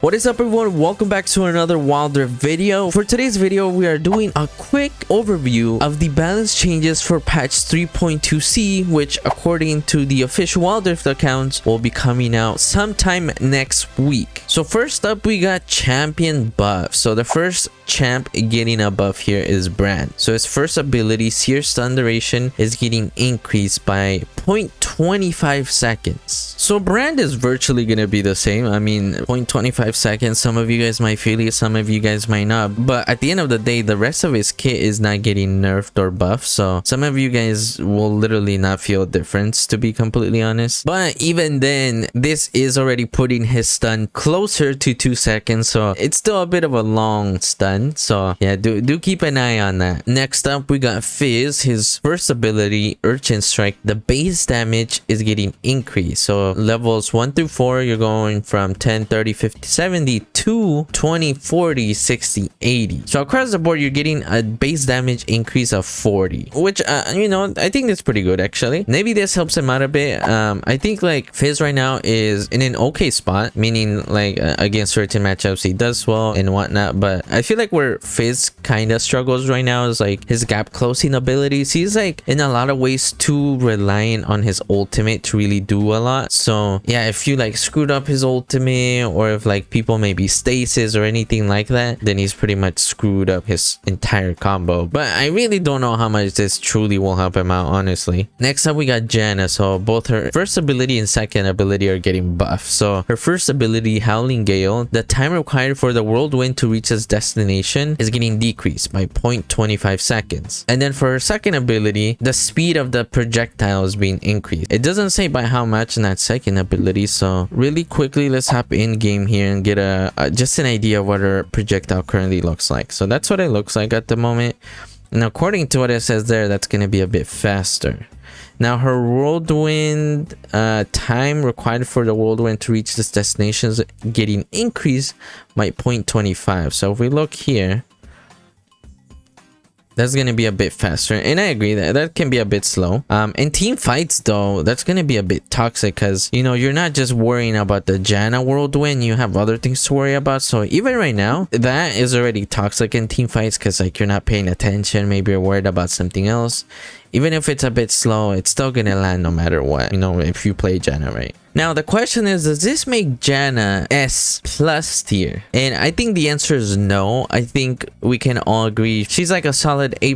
What is up, everyone? Welcome back to another Wilder video. For today's video, we are doing a quick overview of the balance changes for patch 3.2c, which according to the official Wilder accounts will be coming out sometime next week. So first up, we got champion buff. So the first champ getting a buff here is Brand. So his first ability, Seer Stun Duration, is getting increased by 0.25 seconds. So Brand is virtually gonna be the same. I mean, 0.25 seconds, some of you guys might feel it, some of you guys might not, but at the end of the day, the rest of his kit is not getting nerfed or buffed, so some of you guys will literally not feel a difference, to be completely honest. But even then, this is already putting his stun closer to 2 seconds, so it's still a bit of a long stun. So yeah, do keep an eye on that. Next up, we got Fizz. His first ability, Urchin Strike, the base damage is getting increased. So levels 1 through 4, you're going from 10, 30, 50, 70 to 20, 40, 60, 80. So across the board, you're getting a base damage increase of 40, which you know, I think that's pretty good actually. Maybe this helps him out a bit. I think like Fizz right now is in an okay spot, meaning like against certain matchups he does well and whatnot, but I feel like where Fizz kind of struggles right now is like his gap closing abilities. He's like in a lot of ways too reliant on his ultimate to really do a lot. So yeah, if you like screwed up his ultimate, or if like people maybe stasis or anything like that, then he's pretty much screwed up his entire combo. But I really don't know how much this truly will help him out, honestly. Next up, we got Janna. So both her first ability and second ability are getting buffed. So her first ability, Howling Gale, the time required for the whirlwind to reach its destination is getting decreased by 0.25 seconds. And then for her second ability, the speed of the projectile is being increased. It doesn't say by how much in that second ability, so really quickly let's hop in game here and get a just an idea of what her projectile currently looks like. So that's what it looks like at the moment, and according to what it says there, that's going to be a bit faster. Now her whirlwind time required for the whirlwind to reach this destination is getting increased by 0.25. so if we look here, that's going to be a bit faster, and I agree that that can be a bit slow. In team fights though, that's going to be a bit toxic because, you know, you're not just worrying about the Janna whirlwind, you have other things to worry about. So even right now, that is already toxic in team fights because like you're not paying attention, maybe you're worried about something else. Even if it's a bit slow, it's still gonna land no matter what, you know, if you play Janna right. Now the question is, does this make Janna S+ tier? And I think the answer is no. I think we can all agree she's like a solid A+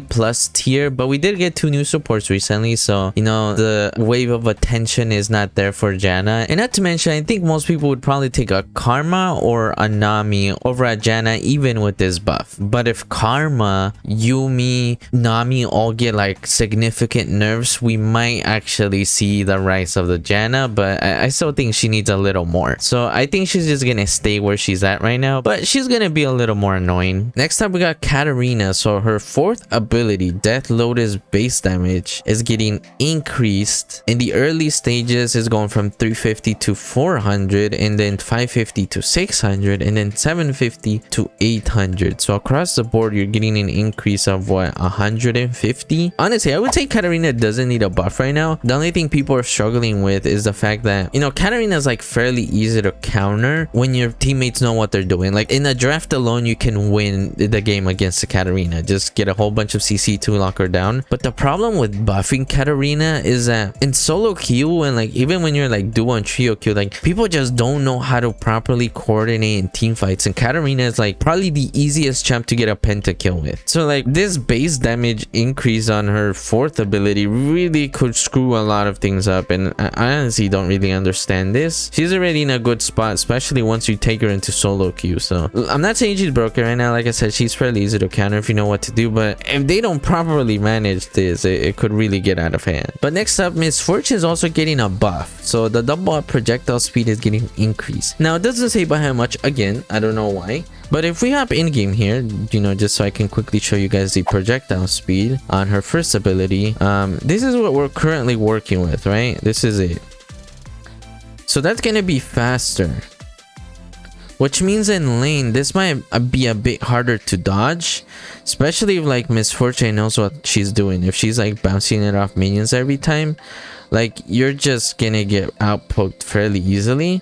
tier, but we did get 2 new supports recently, so you know, the wave of attention is not there for Janna. And not to mention, I think most people would probably take a Karma or a Nami over at Janna even with this buff. But if Karma, Yumi, Nami all get like significant nerfs, we might actually see the rise of the Janna, but I still think she needs a little more. So I think she's just gonna stay where she's at right now, but she's gonna be a little more annoying. Next up, we got Katarina. So her fourth ability, Death Lotus base damage, is getting increased. In the early stages, is going from 350 to 400, and then 550 to 600, and then 750 to 800. So across the board, you're getting an increase of what, 150? Honestly, I would say Katarina doesn't need a buff right now. The only thing people are struggling with is the fact that, you know, Katarina is like fairly easy to counter when your teammates know what they're doing. Like in a draft alone, you can win the game against the Katarina. Just get a whole bunch of CC to lock her down. But the problem with buffing Katarina is that in solo queue, and like even when you're like duo and trio queue, like people just don't know how to properly coordinate in team fights. And Katarina is like probably the easiest champ to get a pentakill with. So like this base damage increase on her fourth ability really could screw a lot of things up, and I honestly don't really understand this. She's already in a good spot, especially once you take her into solo queue. So I'm not saying she's broken right now. Like I said, she's fairly easy to counter if you know what to do, but if they don't properly manage this, it could really get out of hand. But next up, Miss Fortune is also getting a buff. So the double up projectile speed is getting increased. Now it doesn't say by how much, again, I don't know why. But if we hop in game here, you know, just so I can quickly show you guys the projectile speed on her first ability, this is what we're currently working with, right? This is it. So that's gonna be faster, which means in lane this might be a bit harder to dodge, especially if like Miss Fortune knows what she's doing. If she's like bouncing it off minions every time, like you're just gonna get outpoked fairly easily.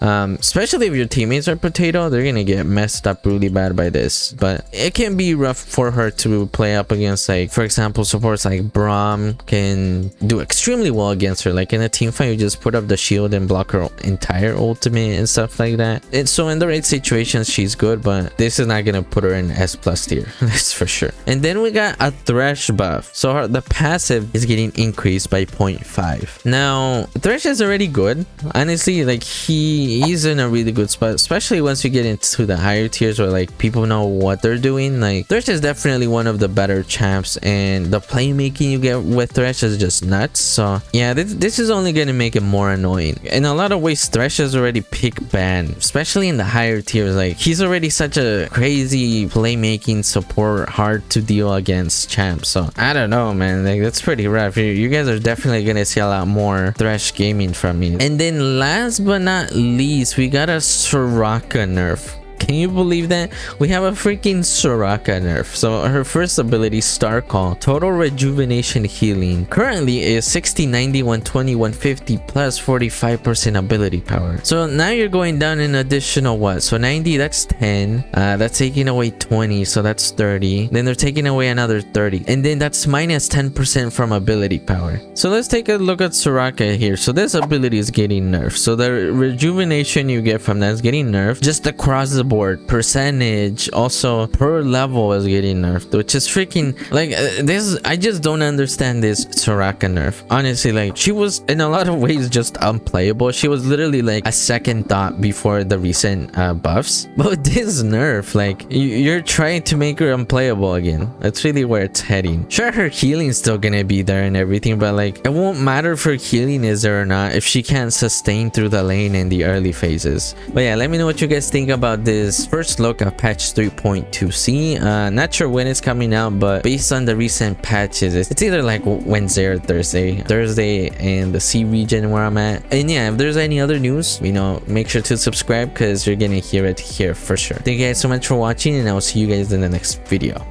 Especially if your teammates are potato, they're gonna get messed up really bad by this. But it can be rough for her to play up against, like, for example, supports like Braum can do extremely well against her. Like in a team fight, you just put up the shield and block her entire ultimate and stuff like that. And so in the right situations, she's good, but this is not gonna put her in S+ tier. That's for sure. And then we got a Thrash buff. So the passive is getting increased by 0.5. Now, Thrash is already good. Honestly, like he's in a really good spot, especially once you get into the higher tiers where like people know what they're doing. Like Thrash is definitely one of the better champs, and the playmaking you get with Thrash is just nuts. So yeah, this is only gonna make it more annoying. In a lot of ways, Thrash is already pick ban, especially in the higher tiers. Like he's already such a crazy playmaking support, hard to deal against champ. So I don't know, man, like that's pretty rough. You guys are definitely gonna see a lot more Thrash gaming from me. And then last but not least, we got a Soraka nerf. Can you believe that? We have a freaking Soraka nerf. So her first ability, Star Call, total rejuvenation healing, currently is 60, 90, 120, 150 plus 45% ability power. So now you're going down an additional what? So 90, that's 10. That's taking away 20, so that's 30. Then they're taking away another 30. And then that's minus 10% from ability power. So let's take a look at Soraka here. So this ability is getting nerfed. So the rejuvenation you get from that is getting nerfed. Just across the board, percentage, also per level is getting nerfed, which is freaking like this. I just don't understand this Soraka nerf. Honestly, like she was in a lot of ways just unplayable. She was literally like a second thought before the recent buffs. But this nerf, like you're trying to make her unplayable again. That's really where it's heading. Sure, her healing's still gonna be there and everything, but like it won't matter if her healing is there or not if she can't sustain through the lane in the early phases. But yeah, let me know what you guys think about this first look at patch 3.2c. Not sure when it's coming out, but based on the recent patches, it's either like Wednesday or Thursday in the C region where I'm at. And yeah, if there's any other news, you know, make sure to subscribe because you're gonna hear it here for sure. Thank you guys so much for watching, and I will see you guys in the next video.